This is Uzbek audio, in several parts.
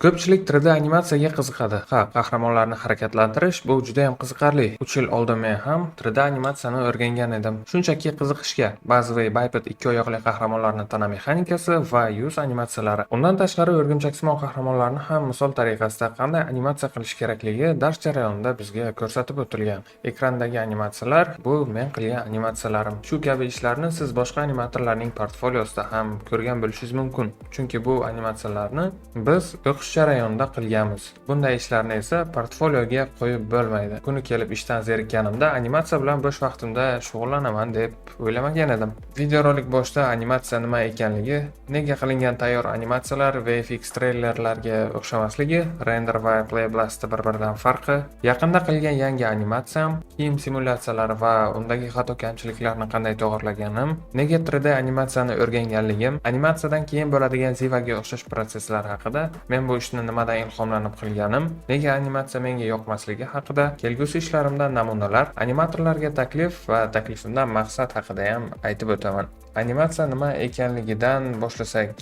Ko'pchilik 3D animatsiyaga qiziqadi. Ha, qahramonlarni harakatlantirish bu juda ham qiziqarli. 3 yil oldin men ham 3D animatsiyani o'rgangan edim. Shunchaki qiziqishga, ba'zi biped ikki oyoqli qahramonlarning tana mexanikasi va yuz animatsiyalari. Undan tashqari o'rgimchaksimon qahramonlarni ham misol tariqasida qanday animatsiya qilish kerakligi dars jarayonida bizga ko'rsatib o'tilgan. Ekrandagi animatsiyalar bu men qilgan animatsiyalarim. Shu kabi ishlarni siz boshqa animatorlarning portfoliosida ham ko'rgan bo'lishingiz mumkin. Chunki bu animatsiyalarni biz o'qish jarayonida qilganmiz. Bunday ishlarni esa portfolioga qo'yib bo'lmaydi. Kuni kelib ishdan zerikkanimda animatsiya bilan bo'sh vaqtimda shug'ullanaman deb o'ylamagan edim. Videorolik boshida animatsiya nima ekanligi, nega qilingan tayyor animatsiyalar VFX treylerlarga o'xshamasligi, render va Playblast bir-biridan farqi, yaqinda qilgan yangi animatsiyam, kiyim simulyatsiyalari va undagi xato kamchiliklarni qanday to'g'irlaganim, nega 3D animatsiyani o'rganganligim, animatsiyadan keyin bo'ladigan zivaga o'xshash proseslar haqida, men bu ishni nimadan ilhomlanib qilganim, nega animatsiya menga yoqmasligi haqida, kelgusi ishlarimdan namunalar, animatorlarga taklif va taklifimdan maqsad haqida ham aytib o'taman. Animatsiya nima ekanligidan boshlasak,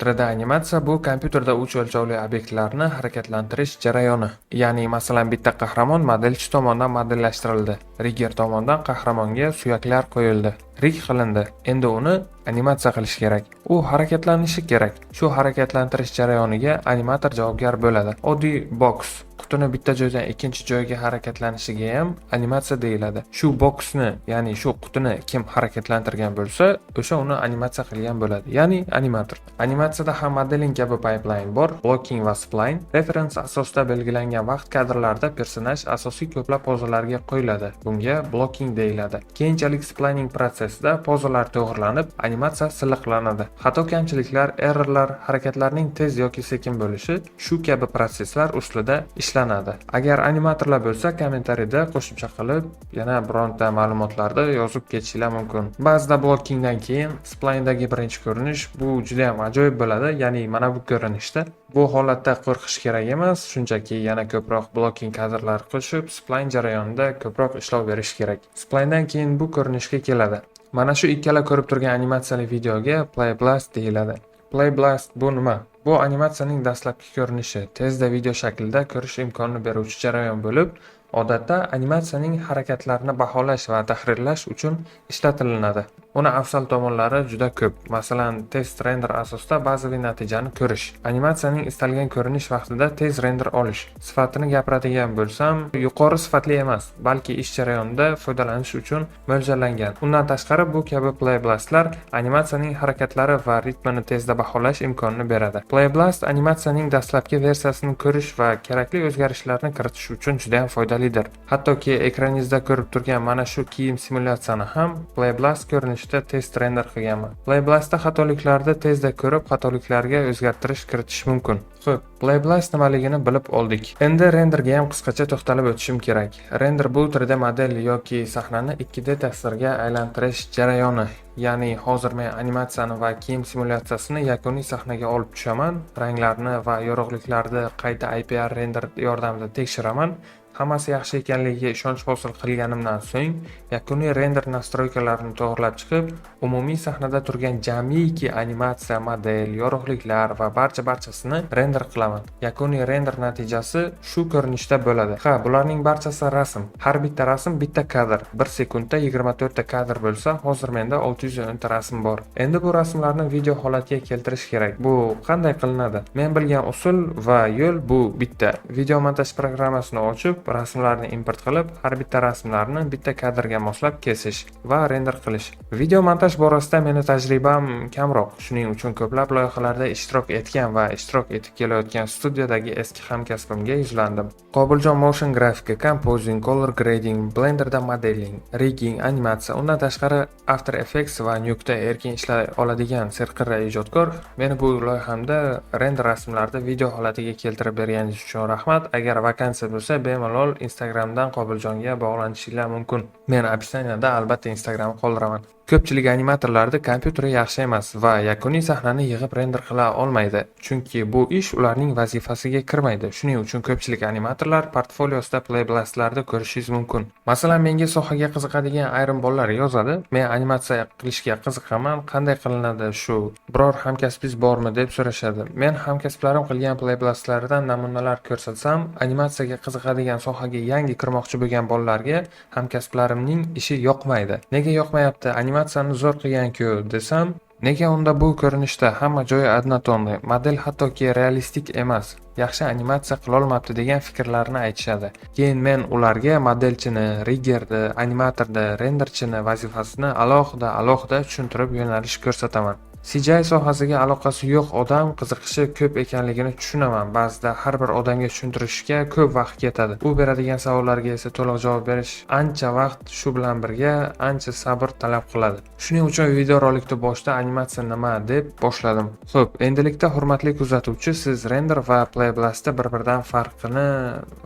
3D animatsiya bu kompyuterda 3 o'lchovli obyektlarni harakatlantirish jarayoni. Ya'ni, masalan, bitta qahramon modelchi tomonidan modellashtirildi. Rigger tomonidan qahramonga suyaklar qo'yildi. Rig qilindi. Endi uni animatsiya qilish kerak. U harakatlanishi kerak. Shu harakatlantirish jarayoniga animator javobgar bo'ladi. Oddiy boks qutini bitta joydan ikkinchi joyga harakatlanishiga ham animatsiya deyiladi. Shu boksni, ya'ni shu qutini kim harakatlantirgan bo'lsa, o'sha uni animatsiya qilgan bo'ladi. Ya'ni animator. Animatsiyada ham modeling kabi pipeline bor, blocking va spline. Reference asosida belgilangan vaqt kadrlarida personaj asosiy ko'plab pozalarga qo'yiladi. Bunga blocking deyiladi. Keyinchalik splining protsessida pozalar to'g'irlanib, animatsiya silliqlanadi. Xato kamchiliklar, errorlar, harakatlarning tez yoki sekin bo'lishi shu kabi proseslar ustida ishlanadi. Agar animatorlar bo'lsa, kommentariyda qo'shimcha qilib, yana bironta ma'lumotlarda yozib ketishinglar mumkin. Ba'zida blockingdan keyin splinedagi birinchi ko'rinish bu juda ham ajoyib bo'ladi, ya'ni mana bu ko'rinishda. Bu holatda qo'rqish kerak emas, shunchaki yana ko'proq blocking kadrlar qo'shib, spline jarayonida ko'proq ishlov berish kerak. Splinedan keyin bu ko'rinishga keladi. Mana shu ikkala ko'rib turgan animatsiyali videoga Playblast deyiladi. Playblast bu nima? Bu animatsiyaning dastlabki ko'rinishi, tezda video shaklida ko'rish imkonini beruvchi jarayon bo'lib, odatda animatsiyaning harakatlarini baholash va tahrirlash uchun ishlatilinadi. Uni afzal tomonlari juda ko'p. Masalan, test render asosida ba'ziviy natijani ko'rish, animatsiyaning istalgan ko'rinish vaqtida tez render olish. Sifatini gapiradigan bo'lsam, yuqori sifatli emas, balki ish jarayonida foydalanish uchun mo'ljallangan. Undan tashqari bu kabi playblastlar animatsiyaning harakatlari va ritmini tezda baholash imkonini beradi. Playblast animatsiyaning dastlabki versiyasini ko'rish va kerakli o'zgarishlarni kiritish uchun juda ham foydalidir. Hattoki ekraningizda ko'rib turgan mana shu kiyim simulyatsiyani ham Playblast ko'rinishida test render qilganman. Playblastda xatoliklarni tezda ko'rib, xatoliklarga o'zgartirish kiritish mumkin. Xo'p, Playblast nimaligini bilib oldik. Endi renderga ham qisqacha to'xtalib o'tishim kerak. Render bu 3D model yoki sahnani 2D tasvirga aylantirish jarayoni. Ya'ni hozir men animatsiyani va kiyim simulyatsiyasini yakuniy sahnaga olib tushaman, ranglarni va yorug'liklarni qayta IPR render yordamida tekshiraman. Hammasi yaxshi ekanligiga ishonch hosil qilganimdan so'ng, yakuniy render nastroykalarini to'g'irlab chiqib, umumiy sahnada turgan jamiki animatsiya, model, yorug'liklar va barchasini render qilaman. Yakuniy render natijasi shu ko'rinishda bo'ladi. Ha, bularning barchasi rasm. Har bitta rasm bitta kadr. 1 sekundda 24 ta kadr bo'lsa, hozir menda 610 ta rasm bor. Endi bu rasmlarni video holatiga keltirish kerak. Bu qanday qilinadi? Men bilgan usul va yo'l bu bitta. Video montaj programmasini ochib, rasmlarni import qilib, har bitta rasmlarni bitta kadrga moslab kesish va render qilish. Video montaj borasida meni tajribam kamroq. Shuning uchun ko'plab loyihalarda ishtirok etgan va ishtirok etib kelayotgan studiyadagi eski hamkasbimga yuzlandim. Qobiljon motion grafika, composing, color grading, Blenderda modeling, rigging, animatsiya, undan tashqari After Effects va Nuke'da erkin ishlay oladigan serqirra ijodkor meni bu loyihamda render rasmlarni video holatiga keltirib berganingiz uchun rahmat. Agar vakansiya bo'lsa, bemalol Instagramdan Qobiljonga bog'lanishinglar mumkin. Men opsiyaniyada albatta Instagram qoldiraman. Ko'pchilik animatorlarda kompyuteri yaxshi emas va yakuniy sahnani yig'ib render qila olmaydi, chunki bu ish ularning vazifasiga kirmaydi. Shuning uchun ko'pchilik animatorlar portfoliosida Playblast'larda ko'rishingiz mumkin. Masalan, menga sohaga qiziqadigan ayrim bolalar yozadi, men animatsiya qilishga qiziqaman, qanday qilinadi shu, biror hamkasbingiz bormi deb so'rashadi. Men hamkasblarim qilgan Playblast'lardan namunalar ko'rsatsam, animatsiyaga qiziqadigan sohaga yangi kirmoqchi bo'lgan bolalarga hamkasblarimning ishi yoqmaydi. Nega yoqmayapti? Animatsiyani zo'r qilgan-ku desam, nega unda bu ko'rinishda hamma joyi однотонный, model hattoki realistik emas, yaxshi animatsiya qilolmabdi degan fikrlarni aytishadi. Keyin men ularga modelchini, riggerni, animatorni, renderchini vazifasini alohida tushuntirib yo'nalish ko'rsataman. CGI sohasiga aloqasi yo'q odam qiziqishi ko'p ekanligini tushunaman. Ba'zida har bir odamga tushuntirishga ko'p vaqt ketadi. U beradigan savollarga esa to'liq javob berish ancha vaqt, shu bilan birga ancha sabr talab qiladi. Shuning uchun videorolikni boshida animatsiya nima deb boshladim. Xo'p, endilikda hurmatli kuzatuvchi, siz render va Playblast'da bir-biridan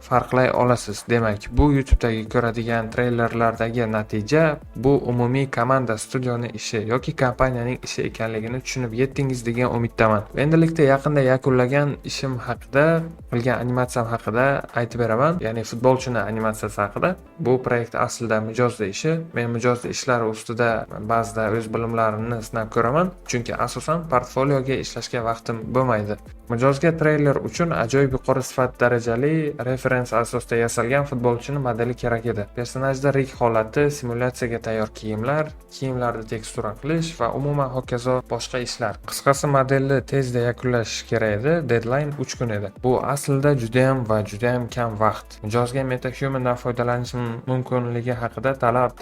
farqlay olasiz. Demak, bu YouTube'dagi ko'radigan treylerlardagi natija bu umumiy komanda, studiyoni ishi yoki kompaniyaning ishi ekanligini tushunib yetdingiz degan umiddaman. Endilikda yaqinda yakunlagan ishim haqida, qilgan animatsiyam haqida aytib beraman, ya'ni futbolchini animatsiyasi haqida. Bu proyekt aslida mijozning ishi. Men mijozning ishlari ustida ba'zida o'z bilimlarimni sinab ko'raman, chunki asosan portfolioga ishlashga vaqtim bo'lmaydi. Mijozga treyler uchun ajoyib yuqori sifat darajali referens asosida yasalgan futbolchini modeli kerak edi. Personajda rig holati, simulyatsiyaga tayyor kiyimlarni tekstura qilish va umuman hokazo boshqa ishlar. Qisqasi, modelni tezda yakunlash kerak edi. Deadline 3 kun edi. Bu aslida juda ham kam vaqt. Mijozga MetaHuman'dan foydalanish mumkinligi haqida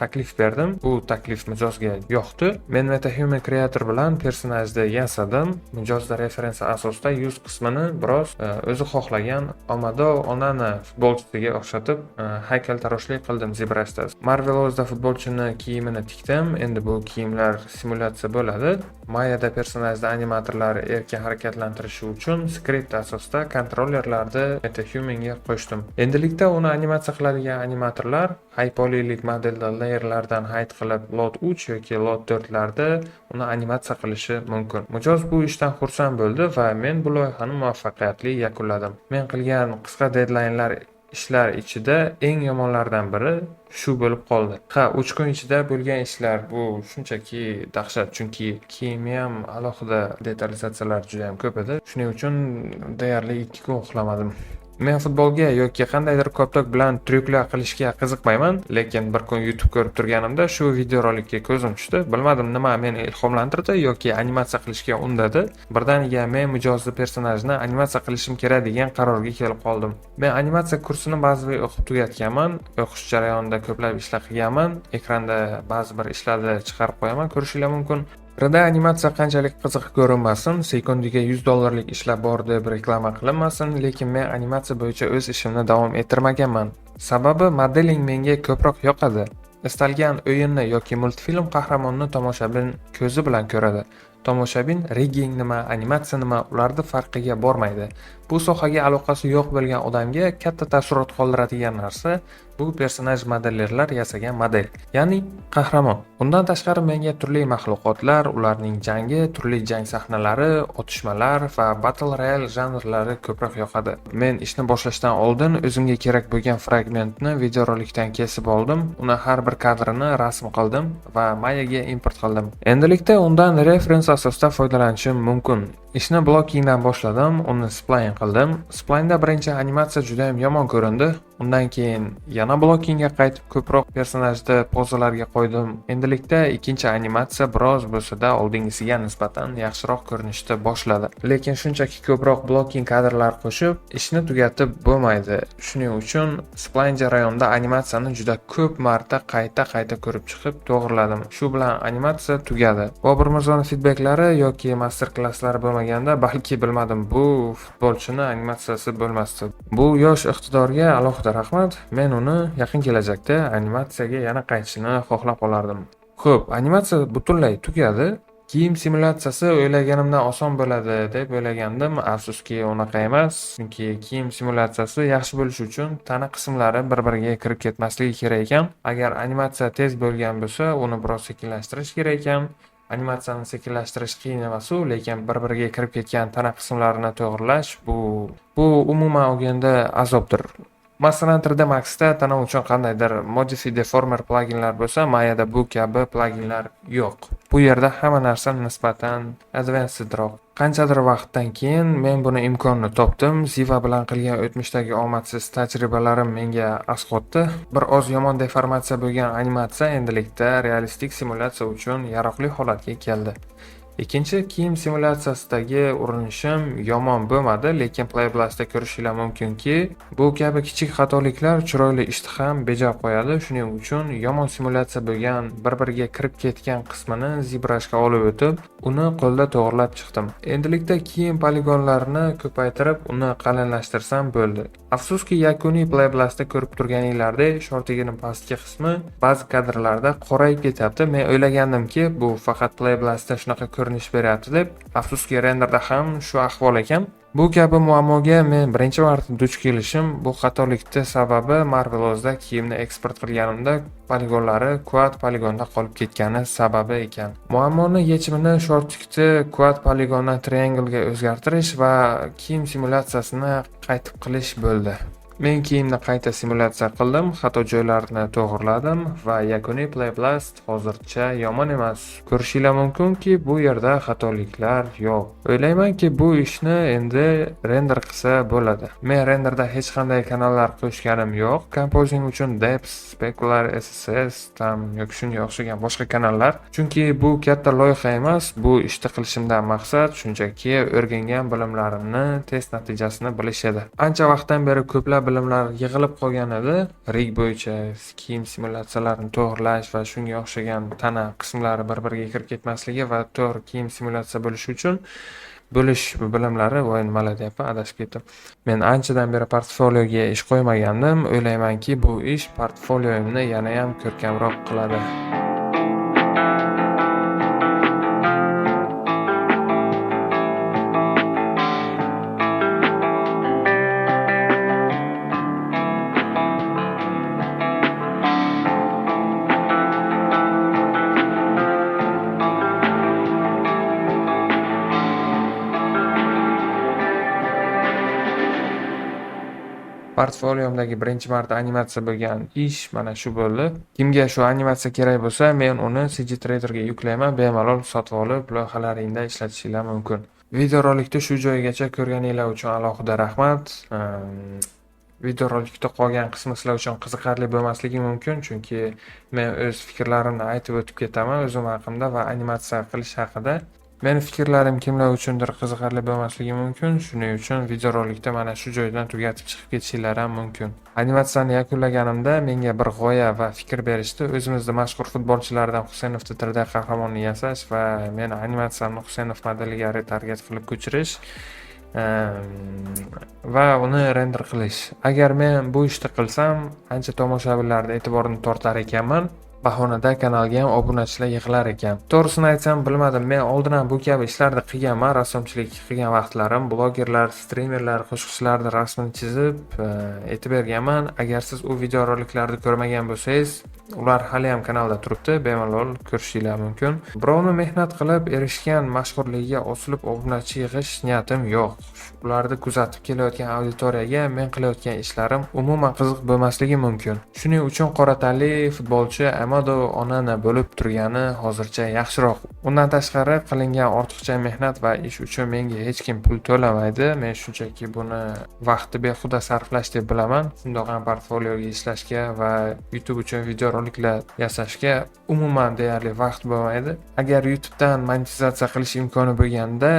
taklif berdim. Bu taklif mijozga yoqdi. Men MetaHuman Creator bilan personajni yasadim. Mijozda referensi asosida yuz qismini biroz o'zi xohlagan Amado Onana futbolchisiga o'xshatib haykaltaroshlik qildim ZBrush'da. Marvel o'zida futbolchini kiyimini tikdim. Endi bu kiyimlar simulyatsiya bo'ladi. Mayada personajda animatorlar erkin harakatlantirishi uchun skript asosida kontrollerlarni MetaHuman'ga qo'shdim. Endilikda uni animatsiya qiladigan animatorlar hypolilik modelda layerlardan hide qilib lot 3 yoki lot 4 larda uni animatsiya qilishi mumkin. Mijoz bu ishdan xursand bo'ldi va men bu loyihani muvaffaqiyatli yakunladim. Men qilgan qisqa deadline'lar ishlar ichida eng yomonlardan biri shu bo'lib qoldi. 3 kun ichida bo'lgan ishlar bu shunchaki dahshat, chunki kiyimi ham alohida detalizatsiyalar juda ham ko'p edi. Shuning uchun deyarli 2 kun uxlamadim. Men futbolga yoki qandaydir koptok bilan tryuklar qilishga qiziqmayman, lekin bir kun YouTube ko'rib turganimda shu videorolikka ko'zim tushdi. Bilmadim nima meni ilhomlantirdi yoki animatsiya qilishga undadi. Birdaniga men mijozli personajni animatsiya qilishim kerak degan qarorga kelib qoldim. Men animatsiya kursini ba'zi o'qib tugatganman, o'qish jarayonida ko'plab ishlar qilganman, ekranda ba'zi bir ishlarni chiqarib qo'yaman, ko'rishingiz mumkin. 3D animatsiya qanchalik qiziq ko'rinmasin, sekundiga $100 ishlab bor deb reklama qilinmasin, lekin men animatsiya bo'yicha o'z ishimni davom ettirmaganman. Sababi modeling menga ko'proq yoqadi. Istalgan o'yinni yoki multfilm qahramonni tomoshabin ko'zi bilan ko'radi. Tomoshabin rigging nima, animatsiya nima, ularning farqiga bormaydi. Bu sohaga aloqasi yo'q bo'lgan odamga katta taassurot qoldiradigan narsa bu personaj modellerlar yasagan model, ya'ni qahramon. Undan tashqari menga turli maxluqotlar, ularning jangi, turli jang sahnalari, otishmalar va battle royale janrlari ko'proq yoqadi. Men ishni boshlashdan oldin o'zimga kerak bo'lgan fragmentni videorolikdan kesib oldim, uni har bir kadrini rasm qildim va Mayaga import qildim. Endilikda undan referens asosida foydalanishim mumkin. Ishni blockingdan boshladim, uni spline qildim. Spline'da birinchi animatsiya juda ham yomon ko'rindi. Undan keyin yana blockingga qaytib ko'proq personajni pozalarga qo'ydim. Endilikda ikkinchi animatsiya biroz bo'lsa-da oldingisiga nisbatan yaxshiroq ko'rinishda boshladi. Lekin shunchaki ko'proq blocking kadrlar qo'shib ishni tugatib bo'lmaydi. Shuning uchun spline jarayonida animatsiyani juda ko'p marta qayta ko'rib chiqib to'g'riladim. Shu bilan animatsiya tugadi. Bobur Mirzoning feedbacklari yoki master klasslari bo'lmaganda balki bilmadim, bu futbolchini animatsiyasi bo'lmasdi. Bu yosh iqtidorga alohida rahmat. Men uni yaqin kelajakda animatsiyaga yana qaytishini xohlab qolardim. Xo'p, animatsiya butunlay tugadi. Kiyim simulyatsiyasi o'ylaganimdan oson bo'ladi deb o'ylagandim. Afsuski unaqa emas. Chunki kiyim simulyatsiyasi yaxshi bo'lishi uchun tana qismlari bir-biriga kirib ketmasligi kerak ekan. Agar animatsiya tez bo'lgan bo'lsa, uni biroz sekinlashtirish kerak ekan. Animatsiyani sekinlashtirish qiyin emas-u, lekin bir-biriga kirib ketgan tana qismlarini to'g'rilash bu umuman olganda azobdir. Masalan, 3D Max'da tana uchun qandaydir Modify Deformer pluginlar bo'lsa, Mayada bu kabi pluginlar yo'q. Bu yerda hamma narsa nisbatan advansedroq. Qanchadir vaqtdan keyin men buni imkonini topdim. Ziva bilan qilgan o'tmishdagi omadsiz tajribalarim menga asqotdi. Bir oz yomon deformatsiya bo'lgan animatsiya endilikda realistik simulyatsiya uchun yaroqli holatga keldi. Ikkinchi kiyim simulyatsiyasidagi urinishim yomon bo'lmadi, lekin Playblastda ko'rishinglar mumkinki, bu kabi kichik xatoliklar chiroyli ishni ham bejab qo'yadi. Shuning uchun yomon simulyatsiya bo'lgan bir-biriga kirib ketgan qismini ZBrushga olib o'tib, uni qo'lda to'g'rilab chiqdim. Endilikda kiyim poligonlarini ko'paytirib, uni qalinlashtirsam bo'ldi. Afsuski, yakuniy Playblastda ko'rib turganinglardek, shortigining pastki qismi ba'zi kadrlarda qorayib ketyapti. Men o'ylagandimki, bu faqat Playblastda shunaqa ko'rinish beryapti deb. Afsuski, renderda ham shu ahvol ekan. Bu kabi muammoga men birinchi marta duch kelishim. Bu xatolikning sababi Marvelozda kiyimni eksport qilganimda poligonlari quad poligonda qolib ketgani sababi ekan. Muammoni yechimini shortcutni quad poligondan triangle ga o'zgartirish va kiyim simulyatsiyasini qaytib qilish bo'ldi. Men kiyimni qayta simulyatsiya qildim, xato joylarini to'g'riladim va yakuniy Playblast hozircha yomon emas. Ko'rishinglar mumkinki, bu yerda xatoliklar yo'q. O'ylaymanki, bu ishni endi render qilsa bo'ladi. Men renderda hech qanday kanallar qo'shganim yo'q. Composing uchun Depth, Specular, SSS, tam yoki shunga o'xshagan boshqa kanallar. Chunki bu katta loyiha emas, bu ishni qilishimdan maqsad shunchaki o'rgangan bilimlarimni test natijasini bilish edi. Ancha vaqtdan beri ko'plab bilimlar yig'ilib qolgan edi. Rig bo'yicha kiyim simulyatsiyalarini to'g'rilash va shunga o'xshagan tana qismlari bir-biriga kirib ketmasligi va to'g'ri kiyim simulyatsiya bo'lishi uchun bo'lish bilimlari voy nimalar deyapman, adashib ketdim. Men anchadan beri portfolioga ish qo'ymagandim. O'ylaymanki, bu ish portfolioimni yana ham ko'rkamroq qiladi. Portfoliomdagi birinchi marta animatsiya bo'lgan ish mana shu bo'ldi. Kimga shu animatsiya kerak bo'lsa, men uni CG Traderga yuklayman, bemalol sotib olib, loyihalaringda ishlatishinglar mumkin. Videorolikni shu joygacha ko'rganinglar uchun alohida rahmat. Videorolikda qolgan qismi sizlar uchun qiziqarli bo'lmasligi mumkin, chunki men o'z fikrlarimni aytib o'tib ketaman o'zim haqimda va animatsiya qilish haqida. Meni fikrlarim kimlar uchundir qiziqarli bo'lmasligi mumkin, shuning uchun videorolikda mana shu joydan tugatib chiqib ketishinglar ham mumkin. Animatsiyani yakunlaganimda menga bir g'oya va fikr berishdi. O'zimizda mashhur futbolchilardan Husaynovni 3D qahramonni yasash va meni animatsiyamni Husaynov modeliga retarget qilib ko'chirish va uni render qilish. Agar men bu ishni qilsam, ancha tomoshabinlarning e'tiborini tortar ekanman. Bahonada kanalga ham obunachilar yig'ilar ekan. To'g'risini aytsam, bilmadim. Men oldin ham bu kabi ishlarni qilganman, rassomchilik qilgan vaqtlarim, blogerlar, streamerlar, qo'shiqchilarning rasmini chizib aytib berganman. Agar siz u videoroliklarni ko'rmagan bo'lsangiz, ular hali ham kanalda turibdi, bemalol ko'rishinglar mumkin. Birovni mehnat qilib erishgan mashhurligiga osilib obunachi yig'ish niyatim yo'q. Ularni kuzatib kelayotgan auditoriyaga men qilayotgan ishlarim umuman qiziq bo'lmasligi mumkin. Shuning uchun qora tanli futbolchi Amado Onana bo'lib turgani hozircha yaxshiroq. Undan tashqari qilingan ortiqcha mehnat va ish uchun menga hech kim pul to'lamaydi. Men shunchaki buni vaqtni behuda sarflash deb bilaman. Shundoq ham portfolioga ishlashga va YouTube uchun videoroliklar yasashga umuman deyarli vaqt bo'lmaydi. Agar YouTubedan monetizatsiya qilish imkoni bo'lganda,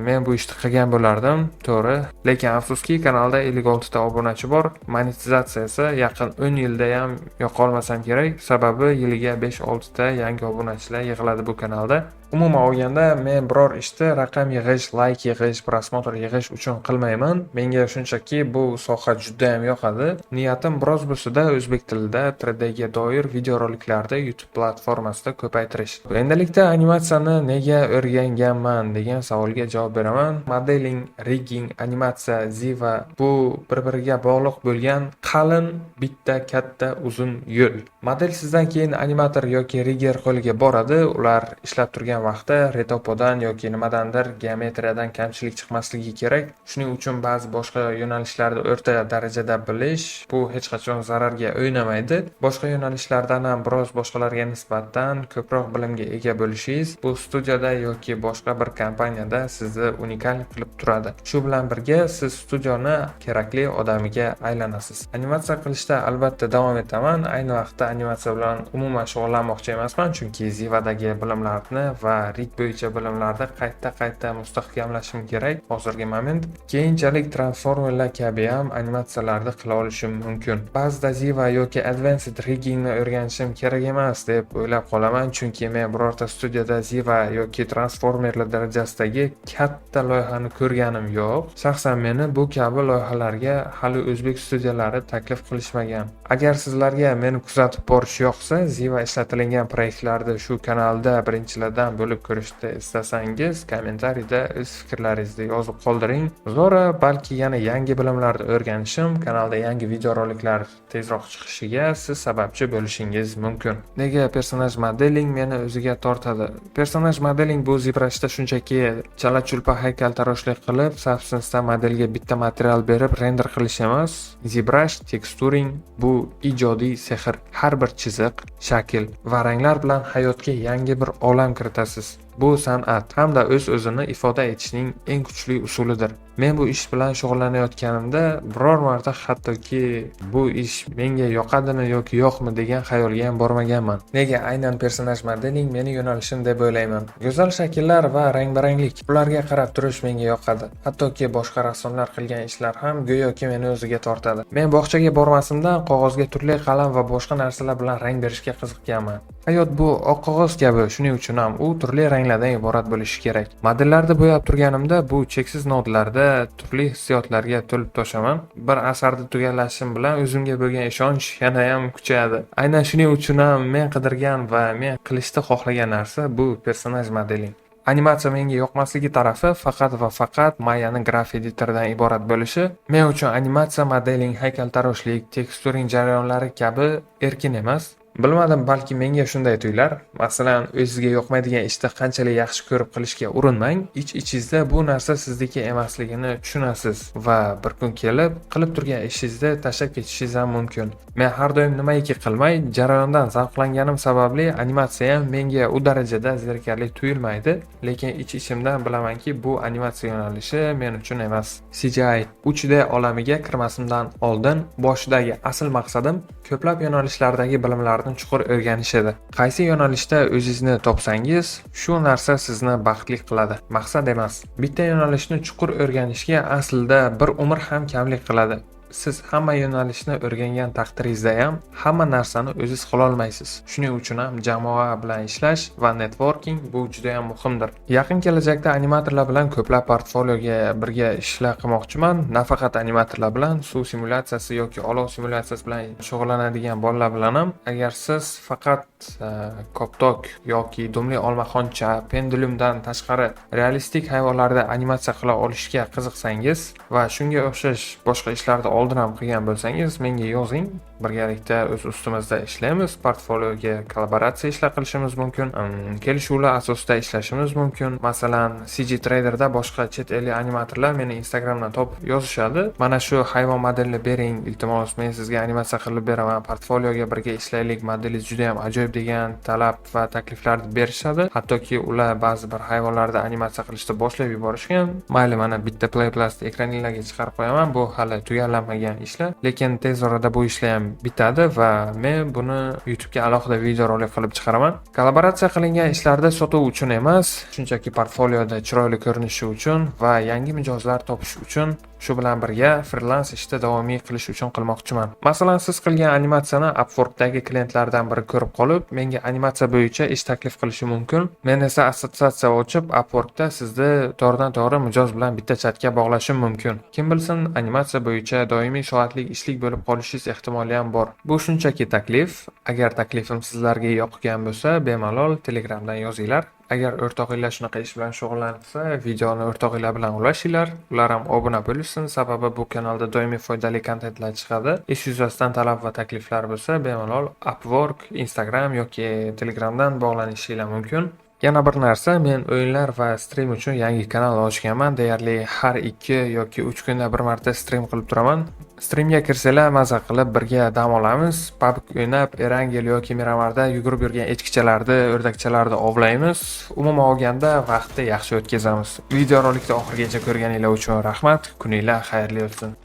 men bu ishni qilgan bo'lardim, to'g'ri. Lekin afsuski, kanalda 56 ta obunachi bor. Monetizatsiya esa yaqin 10 yilda ham yo'qolmasam kerak, sababi yiliga 5-6 ta yangi obunachilar yig'iladi bu kanalda. Umuman olganda men biror ishni raqam yig'ish, layk yig'ish, prosmotr yig'ish uchun qilmayman. Menga shunchaki bu soha juda ham yoqadi. Niyatim biroz bo'lsa-da o'zbek tilida 3D ga doir videoroliklarni YouTube platformasida ko'paytirish. Endilikda animatsiyani nega o'rganganman degan savolga javob beraman. Modeling, rigging, animatsiya, ziva bu bir-biriga bog'liq bo'lgan qalin bitta katta uzun yo'l. Model sizdan keyin animator yoki rigger qo'liga boradi. Ular ishlab turgan vaqtda retopodan yoki nimadandir geometriyadan kamchilik chiqmasligi kerak. Shuning uchun ba'zi boshqa yo'nalishlarni o'rta darajada bilish bu hech qachon zararga o'ynamaydi. Boshqa yo'nalishlardan ham biroz boshqalarga nisbatan ko'proq bilimga ega bo'lishingiz bu studiyada yoki boshqa bir kompaniyada sizni unikal qilib turadi. Shu bilan birga siz studioni kerakli odamiga aylanasiz. Animatsiya qilishda albatta davom etaman. Ayni vaqtda animatsiya bilan umuman shug'ullanmoqchi emasman, chunki zivadagi bilimlarni va rig bo'yicha bilimlarni qayta mustahkamlashim kerak hozirgi moment. Keyinchalik transformerlar kabi ham animatsiyalarni qila olishim mumkin. Ba'zida ziva yoki advanced riggingni o'rganishim kerak emas deb o'ylab qolaman, chunki men birorta studiyada ziva yoki transformerlar darajasidagi katta loyihani ko'rganim yo'q. Shaxsan meni bu kabi loyihalarga hali o'zbek studiyalari taklif qilishmagan. Agar sizlarga meni kuzatib borish yoqsa, ziva ishlatilgan proyektlarni shu kanalda birinchilardan bo'lib ko'rishni istasangiz, kommentariyda o'z fikrlaringizni yozib qoldiring. Zora balki yana yangi bilimlarni o'rganishim, kanalda yangi videoroliklar tezroq chiqishiga siz sababchi bo'lishingiz mumkin. Nega personaj modeling meni o'ziga tortadi? Personaj modeling bu ZBrushda shunchaki chala-chulpa haykaltaroshlik qilib, Substance'da modelga bitta material berib render qilish emas. ZBrush teksturing bu ijodiy sehr. Har bir chiziq, shakl va ranglar bilan hayotga yangi bir olam kiritasiz. Bu san'at hamda o'z-o'zini ifoda etishning eng kuchli usulidir. Men bu ish bilan shug'ullanayotganimda biror marta hattoki bu ish menga yoqadimi yoki yo'qmi degan xayolga ham bormaganman. Nega aynan personaj modeling meni yo'nalishim deb o'ylayman. Go'zal shakllar va rang-baranglik, ularga qarab turish menga yoqadi. Hattoki boshqa rassomlar qilgan ishlar ham go'yoki meni o'ziga tortadi. Men bog'chaga bormasimdan qog'ozga turli qalam va boshqa narsalar bilan rang berishga qiziqganman. Hayot bu oq qog'oz kabi, shuning uchun ham u turli ranglardan iborat bo'lishi kerak. Modellarni bo'yab turganimda bu cheksiz nodlarda turli hissiyotlarga to'lib toshaman. Bir asarni tugallashim bilan o'zimga bo'lgan ishonch yana ham kuchayadi. Aynan shuning uchun ham men qidirgan va men qilishni xohlagan narsa bu personaj modeling. Animatsiya menga yoqmasligi tarafi faqat va faqat Mayaning graf editoridan iborat bo'lishi. Men uchun animatsiya, modeling, haykaltaroshlik, teksturing jarayonlari kabi erkin emas. Bilmadim, balki menga shunday tuyular. Masalan, o'zingizga yoqmaydigan ishni qanchalik yaxshi ko'rib qilishga urinmang. Ich-ichingizda bu narsa sizniki emasligini tushunasiz va bir kun kelib qilib turgan ishingizni tashlab ketishingiz ham mumkin. Men har doim nimaiki qilmay, jarayondan zavqlanganim sababli animatsiya ham menga u darajada zerikarli tuyulmaydi, lekin ich-ichimdan bilamanki, bu animatsiya yo'nalishi men uchun emas. CGI 3D olamiga kirmasimdan oldin boshidagi asl maqsadim ko'plab yo'nalishlardagi bilimlarni chuqur o'rganish edi. Qaysi yo'nalishda o'zingizni topsangiz, shu narsa sizni baxtli qiladi. Maqsad emas. Bitta yo'nalishni chuqur o'rganishga aslida bir umr ham kamlik qiladi. Siz hamma yo'nalishni o'rgangan taqdiringizda ham hamma narsani o'zingiz qila olmaysiz. Shuning uchun ham jamoa bilan ishlash va networking bu juda ham muhimdir. Yaqin kelajakda animatorlar bilan ko'plab portfolioga birga ishlar qilmoqchiman. Nafaqat animatorlar bilan, suv simulyatsiyasi yoki olov simulyatsiyasi bilan shug'ullanadigan bolalar bilan ham. Agar siz faqat koptok yoki dumli olmaxoncha, pendulumdan tashqari realistik hayvonlarda animatsiya qila olishga qiziqsangiz va shunga o'xshash boshqa ishlarni oldin ham qilgan bo'lsangiz, menga yozing. Birgalikda o'z ustimizda ishlaymiz, portfolioga kollaboratsiya ishlar qilishimiz mumkin, kelishuvlar asosida ishlashimiz mumkin. Masalan, CG Trader'da boshqa chet ellik animatorlar meni Instagramdan topib yozishadi. Mana shu hayvon modelini bering, iltimos, men sizga animatsiya qilib beraman, portfolioga birga ishlaylik, modelingiz juda ham ajoyib degan talab va takliflarni berishadi. Hattoki ular ba'zi bir hayvonlarda animatsiya qilishni boshlab yuborishgan. Mayli, mana bitta Play Plus ekraninglarga chiqarib qo'yaman. Bu hali tugallanmagan ishlar, lekin tez orada bu ishlar ham bitadi va men buni YouTube'ga alohida videorolik qilib chiqaraman. Kollaboratsiya qilingan ishlarda sotuv uchun emas, shunchaki portfolioda chiroyli ko'rinishi uchun va yangi mijozlar topish uchun Shu bilan birga freelance ishda davomiy qilish uchun qilmoqchiman. Masalan, siz qilgan animatsiyani Upworkdagi klientlardan biri ko'rib qolib, menga animatsiya bo'yicha ish taklif qilishi mumkin. Men esa assotsiatsiya ochib, Upworkda sizni to'g'ridan-to'g'ri mijoz bilan bitta chatga bog'lashim mumkin. Kim bilsin, animatsiya bo'yicha doimiy soatlik ishlik bo'lib qolishingiz ehtimoli ham bor. Bu shunchaki taklif. Agar taklifim sizlarga yoqgan bo'lsa, bemalol Telegramdan yozinglar. Agar o'rtog'inglar shunaqa ish bilan shug'ullansa, videoni o'rtog'inglar bilan ulashinglar. Ular ham obuna bo'lishsin, sababi bu kanalda doimiy foydali kontentlar chiqadi. Ish yuzasidan talab va takliflar bo'lsa, bemalol Upwork, Instagram yoki Telegramdan bog'lanishinglar mumkin. Yana bir narsa, men o'yinlar va stream uchun yangi kanal ochganman. Deyarli har 2 yoki 3 kunda bir marta stream qilib turaman. Streamga kirsanglar, maza qilib birga dam olamiz. PUBG o'ynab, Erangel yoki Miramarda yugurib yurgan echkichalarni, o'rdakchalarni ovlaymiz. Umuman olganda vaqtni yaxshi o'tkazamiz. Videorolikni oxirigacha ko'rganinglar uchun rahmat. Kuninglar xayrli o'tsin.